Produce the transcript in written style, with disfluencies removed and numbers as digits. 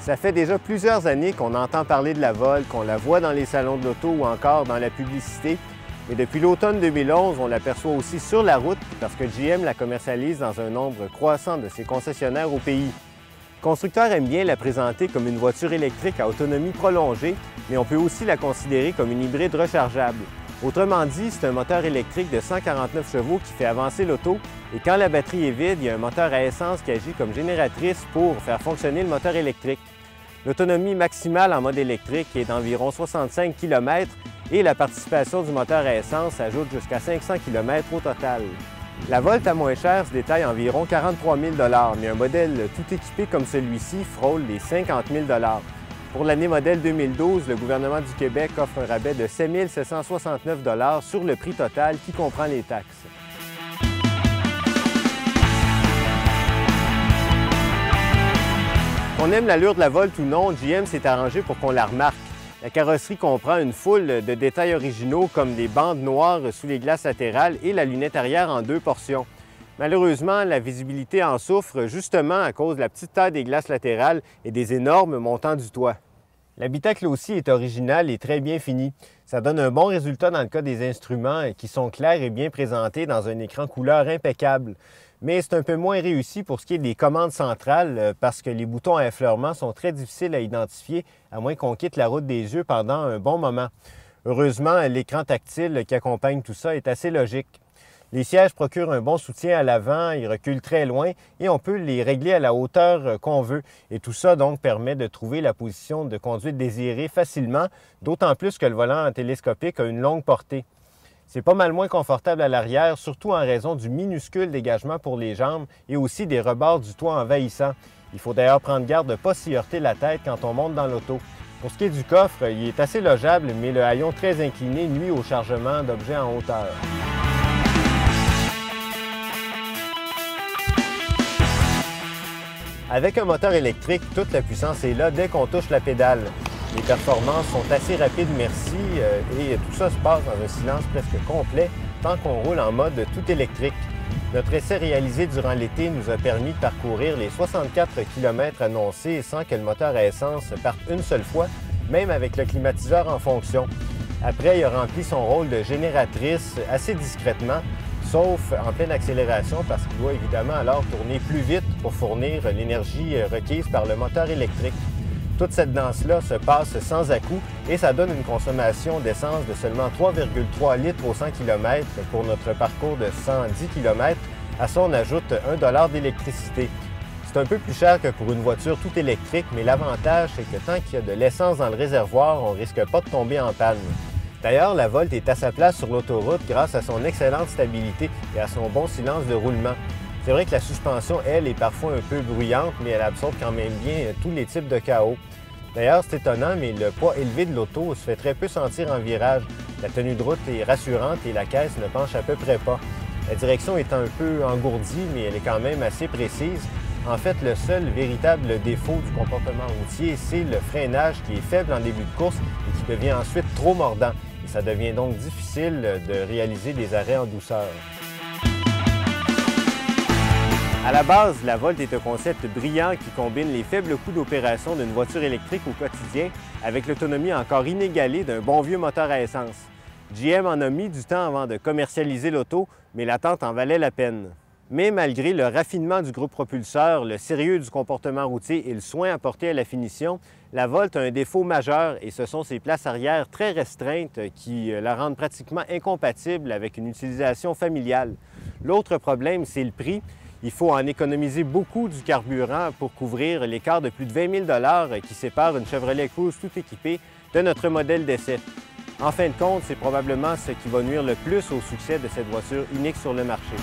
Ça fait déjà plusieurs années qu'on entend parler de la Volt, qu'on la voit dans les salons de l'auto ou encore dans la publicité. Mais depuis l'automne 2011, on l'aperçoit aussi sur la route parce que GM la commercialise dans un nombre croissant de ses concessionnaires au pays. Le constructeur aime bien la présenter comme une voiture électrique à autonomie prolongée, mais on peut aussi la considérer comme une hybride rechargeable. Autrement dit, c'est un moteur électrique de 149 chevaux qui fait avancer l'auto et quand la batterie est vide, il y a un moteur à essence qui agit comme génératrice pour faire fonctionner le moteur électrique. L'autonomie maximale en mode électrique est d'environ 65 km et la participation du moteur à essence ajoute jusqu'à 500 km au total. La Volt à moins cher se détaille environ 43 000 $, mais un modèle tout équipé comme celui-ci frôle les 50 000 $. Pour l'année modèle 2012, le gouvernement du Québec offre un rabais de 7 769 $ sur le prix total qui comprend les taxes. Qu'on aime l'allure de la Volt ou non, GM s'est arrangé pour qu'on la remarque. La carrosserie comprend une foule de détails originaux comme des bandes noires sous les glaces latérales et la lunette arrière en 2 portions. Malheureusement, la visibilité en souffre justement à cause de la petite taille des glaces latérales et des énormes montants du toit. L'habitacle aussi est original et très bien fini. Ça donne un bon résultat dans le cas des instruments qui sont clairs et bien présentés dans un écran couleur impeccable. Mais c'est un peu moins réussi pour ce qui est des commandes centrales parce que les boutons à effleurement sont très difficiles à identifier à moins qu'on quitte la route des yeux pendant un bon moment. Heureusement, l'écran tactile qui accompagne tout ça est assez logique. Les sièges procurent un bon soutien à l'avant, ils reculent très loin et on peut les régler à la hauteur qu'on veut. Et tout ça donc permet de trouver la position de conduite désirée facilement, d'autant plus que le volant télescopique a une longue portée. C'est pas mal moins confortable à l'arrière, surtout en raison du minuscule dégagement pour les jambes et aussi des rebords du toit envahissants. Il faut d'ailleurs prendre garde de ne pas s'y heurter la tête quand on monte dans l'auto. Pour ce qui est du coffre, il est assez logeable, mais le haillon très incliné nuit au chargement d'objets en hauteur. Avec un moteur électrique, toute la puissance est là dès qu'on touche la pédale. Les performances sont assez rapides, merci, et tout ça se passe dans un silence presque complet tant qu'on roule en mode tout électrique. Notre essai réalisé durant l'été nous a permis de parcourir les 64 km annoncés sans que le moteur à essence parte une seule fois, même avec le climatiseur en fonction. Après, il a rempli son rôle de génératrice assez discrètement, sauf en pleine accélération parce qu'il doit évidemment alors tourner plus vite pour fournir l'énergie requise par le moteur électrique. Toute cette danse-là se passe sans à-coups et ça donne une consommation d'essence de seulement 3,3 litres au 100 km pour notre parcours de 110 km. À ça, on ajoute 1 $ d'électricité. C'est un peu plus cher que pour une voiture tout électrique, mais l'avantage, c'est que tant qu'il y a de l'essence dans le réservoir, on ne risque pas de tomber en panne. D'ailleurs, la Volt est à sa place sur l'autoroute grâce à son excellente stabilité et à son bon silence de roulement. C'est vrai que la suspension, elle, est parfois un peu bruyante, mais elle absorbe quand même bien tous les types de chaos. D'ailleurs, c'est étonnant, mais le poids élevé de l'auto se fait très peu sentir en virage. La tenue de route est rassurante et la caisse ne penche à peu près pas. La direction est un peu engourdie, mais elle est quand même assez précise. En fait, le seul véritable défaut du comportement routier, c'est le freinage qui est faible en début de course et qui devient ensuite trop mordant. Et ça devient donc difficile de réaliser des arrêts en douceur. À la base, la Volt est un concept brillant qui combine les faibles coûts d'opération d'une voiture électrique au quotidien avec l'autonomie encore inégalée d'un bon vieux moteur à essence. GM en a mis du temps avant de commercialiser l'auto, mais l'attente en valait la peine. Mais malgré le raffinement du groupe propulseur, le sérieux du comportement routier et le soin apporté à la finition, la Volt a un défaut majeur et ce sont ses places arrière très restreintes qui la rendent pratiquement incompatible avec une utilisation familiale. L'autre problème, c'est le prix. Il faut en économiser beaucoup du carburant pour couvrir l'écart de plus de 20 000 $ qui sépare une Chevrolet Cruze tout équipée de notre modèle d'essai. En fin de compte, c'est probablement ce qui va nuire le plus au succès de cette voiture unique sur le marché.